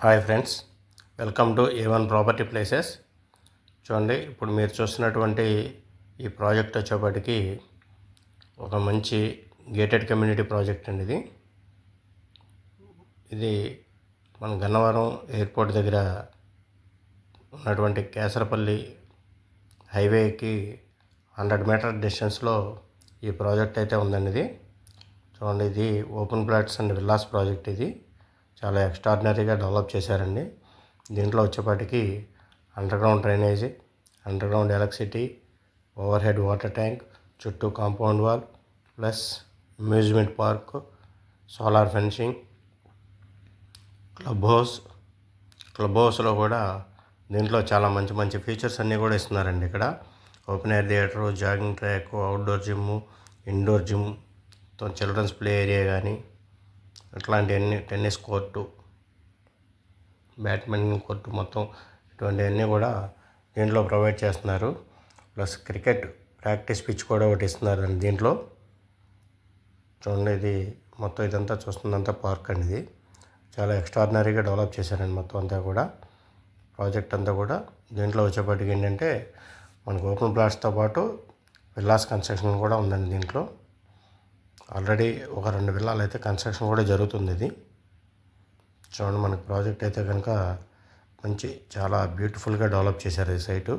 Hi friends, welcome to A1 property places. చూడండి, ఇప్పుడు మీరు చూస్తున్నటువంటి ఈ ప్రాజెక్ట్ వచ్చేప్పటికి ఒక మంచి గేటెడ్ కమ్యూనిటీ ప్రాజెక్ట్ అండి. ఇది మన గన్నవరం ఎయిర్పోర్ట్ దగ్గర ఉన్నటువంటి కేసరపల్లి హైవేకి 100 మీటర్ డిస్టెన్స్లో ఈ ప్రాజెక్ట్ అయితే ఉందండి. చూడండి, ఇది open plots and villas project. ఇది చాలా ఎక్స్ట్రాడినరీగా డెవలప్ చేశారండి. దీంట్లో వచ్చేపాటికి underground drainage, underground electricity, overhead water tank, చుట్టూ compound wall, plus amusement park, solar fencing, club హౌస్లో కూడా దీంట్లో చాలా మంచి మంచి ఫీచర్స్ అన్నీ కూడా ఇస్తున్నారండి. ఇక్కడ open air theatre, jogging track, outdoor gym, indoor gym, children's play area కానీ ఇట్లాంటివన్నీ, టెన్నిస్ కోర్టు, బ్యాడ్మింటన్ కోర్టు, మొత్తం ఇటువంటివన్నీ కూడా దీంట్లో ప్రొవైడ్ చేస్తున్నారు. ప్లస్ క్రికెట్ ప్రాక్టీస్ పిచ్ కూడా ఒకటి ఇస్తున్నారు దీంట్లో. చూడండి, ఇది మొత్తం ఇదంతా చూస్తుందంతా పార్క్ అండి. ఇది చాలా ఎక్స్ట్రాడినరీగా డెవలప్ చేశారండి మొత్తం అంతా కూడా. ప్రాజెక్ట్ అంతా కూడా దీంట్లో వచ్చేప్పటికి ఏంటంటే మనకు ఓపెన్ ప్లాట్స్తో పాటు విల్లాస్ కన్స్ట్రక్షన్ కూడా ఉందండి. దీంట్లో ఆల్రెడీ ఒక 2 విల్లాలు అయితే కన్స్ట్రక్షన్ కూడా జరుగుతుంది. ఇది చూడండి, మనకి ప్రాజెక్ట్ అయితే కనుక చాలా బ్యూటిఫుల్గా డెవలప్ చేశారు ఈ సైటు.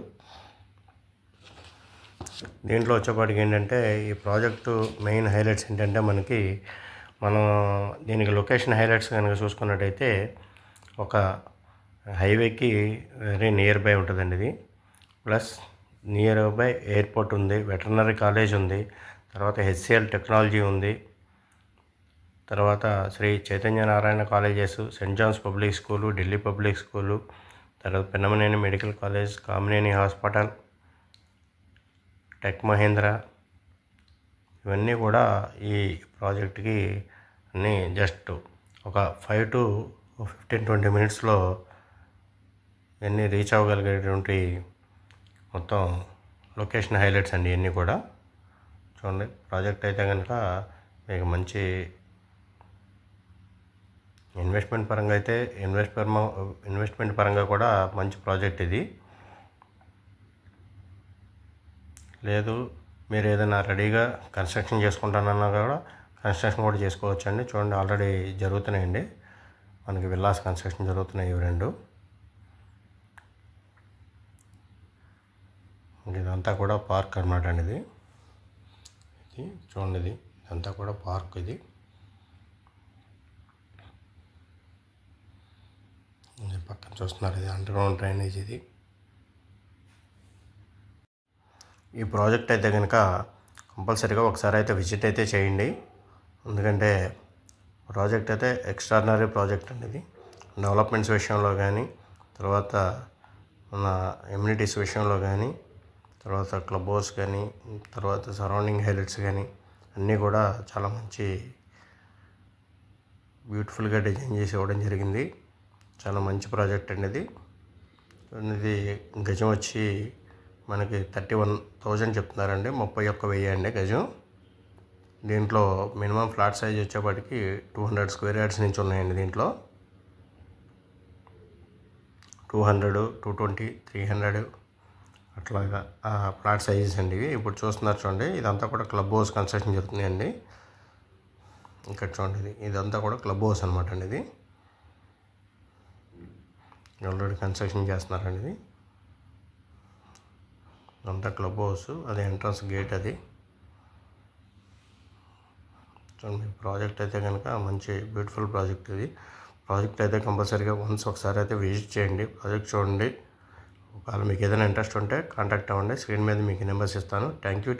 దీంట్లో వచ్చేపాటికి ఏంటంటే ఈ ప్రాజెక్టు మెయిన్ హైలైట్స్ ఏంటంటే మనం దీనికి లొకేషన్ హైలైట్స్ కనుక చూసుకున్నట్టయితే ఒక హైవేకి వెరీ నియర్ బై ఉంటుందండి ఇది. ప్లస్ నియర్ బై ఎయిర్పోర్ట్ ఉంది, వెటర్నరీ కాలేజ్ ఉంది, తర్వాత HCL టెక్నాలజీ ఉంది, తర్వాత Shri Chaitanya Narayana colleges, saint John's public school, Delhi public school, తర్వాత Pennamaneni medical college, Kamineni hospital, tech Mahindra, ఇవన్నీ కూడా ఈ ప్రాజెక్ట్కి అన్నీ జస్ట్ ఒక 5 to 15-20 మినిట్స్లో ఇవన్నీ రీచ్ అవ్వగలిగేటువంటి మొత్తం లొకేషన్ హైలైట్స్ అండి ఇవన్నీ కూడా. చూడండి, ప్రాజెక్ట్ అయితే కనుక మీకు మంచి ఇన్వెస్ట్మెంట్ పరంగా కూడా మంచి ప్రాజెక్ట్ ఇది. లేదు మీరు ఏదైనా రెడీగా కన్స్ట్రక్షన్ చేసుకుంటానన్నా కూడా కన్స్ట్రక్షన్ కూడా చేసుకోవచ్చు అండి. చూడండి, ఆల్రెడీ జరుగుతున్నాయండి, మనకి విల్లాస్ కన్స్ట్రక్షన్ జరుగుతున్నాయి ఇవి 2. ఇదంతా కూడా పార్క్ అన్నమాట అండి. ఇది చూడండి, ఇదంతా కూడా పార్క్. ఇది పక్కన చూస్తున్నారు, ఇది అండర్గ్రౌండ్ డ్రైనేజ్. ఇది ఈ ప్రాజెక్ట్ అయితే కనుక కంపల్సరీగా ఒకసారి అయితే విజిట్ అయితే చేయండి. ఎందుకంటే ప్రాజెక్ట్ అయితే ఎక్స్ట్రాడినరీ ప్రాజెక్ట్ అండి. ఇది డెవలప్మెంట్స్ విషయంలో కానీ, తర్వాత మన ఎమ్యూనిటీస్ విషయంలో కానీ, తర్వాత క్లబ్ హౌస్ కానీ, తర్వాత సరౌండింగ్ హైలైట్స్ కానీ అన్నీ కూడా చాలా మంచి బ్యూటిఫుల్గా డిజైన్ చేసి ఇవ్వడం జరిగింది. చాలా మంచి ప్రాజెక్ట్ అండి ఇది. ఇది గజం వచ్చి మనకి 31,000 చెప్తున్నారండి, 31,000 అండి గజం. దీంట్లో మినిమం ఫ్లాట్ సైజ్ వచ్చేప్పటికి 200 స్క్వేర్ యార్డ్స్ నుంచి ఉన్నాయండి. దీంట్లో 200, 220, 300 అట్లాగా ఫ్లాట్ సైజెస్ అండి ఇవి. ఇప్పుడు చూస్తున్నారు చూడండి, ఇదంతా కూడా క్లబ్ హౌస్ కన్స్ట్రక్షన్ జరుగుతున్నాయండి. ఇక్కడ చూడండి, ఇదంతా కూడా క్లబ్ హౌస్ అనమాట అండి. ఇది ఆల్రెడీ కన్స్ట్రక్షన్ చేస్తున్నారండి. ఇది అంతా క్లబ్ హౌస్, అది ఎంట్రన్స్ గేట్. అది చూడండి, ప్రాజెక్ట్ అయితే కనుక మంచి బ్యూటిఫుల్ ప్రాజెక్ట్. ఇది ప్రాజెక్ట్ అయితే కంపల్సరీగా ఒకసారి అయితే విజిట్ చేయండి, ప్రాజెక్ట్ చూడండి. ఒకవేళ మీకు ఏదైనా ఇంట్రెస్ట్ ఉంటే కాంటాక్ట్ అవ్వండి. స్క్రీన్ మీద మీకు నెంబర్స్ ఇస్తాను. Thank you.